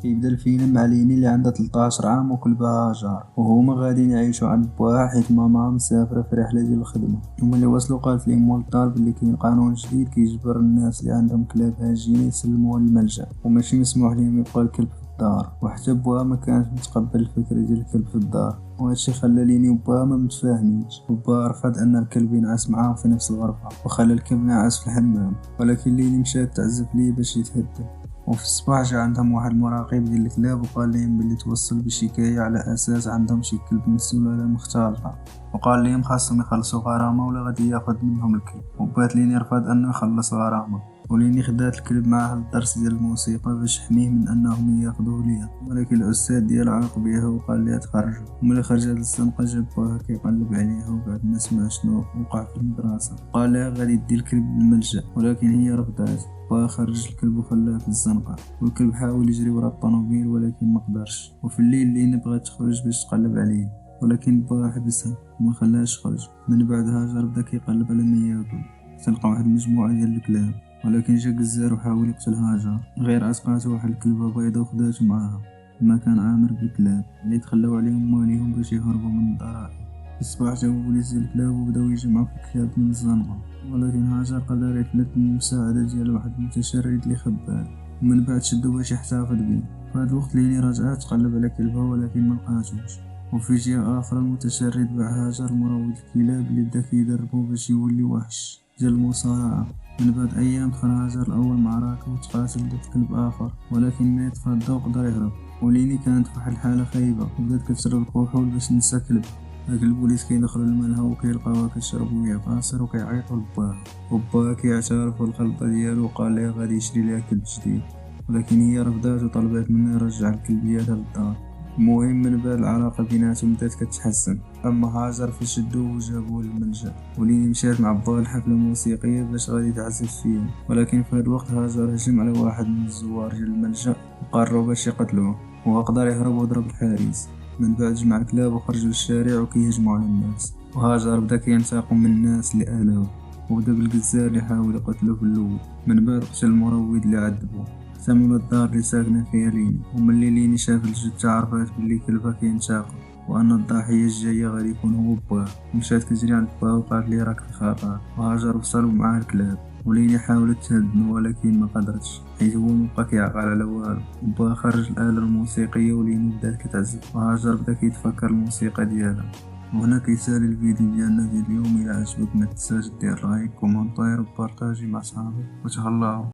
كيبدا الفيلم مع ليني اللي عندها 13 عام وكلبها هاجر، وهما غاديين يعيشوا عند باها حيت ماما مسافره في رحله ديال الخدمه. هما اللي وصلوا قالت لهم مول الدار بلي كاين قانون جديد كيجبر الناس اللي عندهم كلاب هاجين يسلموها للملجأ، وماشي مسموح لهم يبقى الكلب في الدار. وحتى بوها ما كانش متقبل الفكره ديال الكلب في الدار، وهادشي خلى ليني وباها ما متفاهمينش. وباها رفض ان الكلب ينعس معاهم في نفس الغرفه وخلى الكلب ينعس في الحمام، ولكن ليني مشات تعزف ليه باش يتهدى. وفي الصباح جا عندهم واحد المراقب ديال الكلاب وقال لهم بلي توصل بشكاية على اساس عندهم شي كلب من السلالة مختلطة، وقال لهم خاصهم يخلصوا غرامة ولا غادي ياخد منهم الكلب. وبات ليني رفض انه يخلص غرامة، وليني خدات الكلب معاه للدرس ديال الموسيقى باش يحميه من انهم ياخذوه ليها، ولكن الاستاذ ديالها عاق بيها وقال ليها تخرج. وملي خرجت للزنقة جا باها كيقلب عليها وبعد ما سمع شنو وقع في المدرسة قال لها غادي يدي الكلب للملجأ، ولكن هي رفضات. باها خرج الكلب وخلاه في الزنقة، والكلب حاول يجري ورا الطوموبيل ولكن ما قدرش. وفي الليل لينا بغات تخرج باش تقلب عليه، ولكن باها حبسها وما خلاهاش تخرج. من بعد هاجر بدا كيقلب على ما ياكل، تلقى واحد المجموعة ديال الكلاب، ولكن جا قزار وحاول يقتل هاجر، غير عتقاتو واحد الكلبة بيضة وخداتو معاها. ما كان عامر بالكلاب اللي تخلاو عليهم ماليهم باش يهربوا من الضرائب. في الصباح جاو بوليس ديال الكلاب وبداو يجمعوا في الكلاب من الزنقة، ولكن هاجر قدر يفلت من المساعدة ديال واحد المتشرد اللي خباه، ومن بعد شدو باش يحتفظ بيه. في هاد الوقت ليني رجعت تقلب على كلبها ولكن ما لقاتوش. وفي جهة أخرى المتشرد باع هاجر مروض الكلاب اللي بدا كيدربو باش يولي وحش ديال المصارعة. من بعد أيام دخل هاجر لأول معركة وتقاتل ضد كلب آخر، ولكن ما يتفادى وقدر يهرب. وليني كانت في واحد الحالة خايبة وبدات كتشرب الكحول باش تنسى كلبها. هاك البوليس كيدخلوا لمالها وكيلقاوها كتشرب وهي قاصر وكيعيطوا لباها، وباها كيعترف بالغلطة ديالو وقال ليها غادي يشري ليها كلب جديد، ولكن هي رفضات وطلبات منه يرجع الكلب ديالها للدار. المهم من بعد العلاقة بيناتهم بدات كتحسن، اما هاجر فشدوه وجابوه للملجأ. وليني مشات مع باها لحفلة موسيقية باش غادي تعزف فيها، ولكن في هاد الوقت هاجر هجم على واحد من الزوار ديال الملجأ وقرروا باش يقتلوه، وهو قدر يهرب وضرب الحارس. من بعد جمع الكلاب وخرجوا للشارع وكيهجموا على الناس، وهاجر بدا كينتقم من الناس اللي آلوه، وبدا بالقزار اللي حاول يقتلوه في الاول. من بعد قتل المروض اللي عذبوه. سموا الدار اللي ساكنة فيها ليني، وملي ليني شاف الجثة عرفات بلي كلبها كينتاقم وان الضحية الجاية غادي يكون هو باها. مشات كتجري عند باها وقالت ليه راك في خطر. وهاجر وصل معاه الكلاب، وليني حاولت تهدنو ولكن ما قدرتش حيت هو مبقى كيعقل على والو. باها خرج الآلة الموسيقية وليني بدات كتعزف، وهاجر بدا كيتفكر الموسيقى ديالها. وهنا كيسالي الفيديو ديالنا ديال اليوم. الى عجبك ما تنساش دير لايك كومونتير وبارطاجي مع صحابك وتهلاو.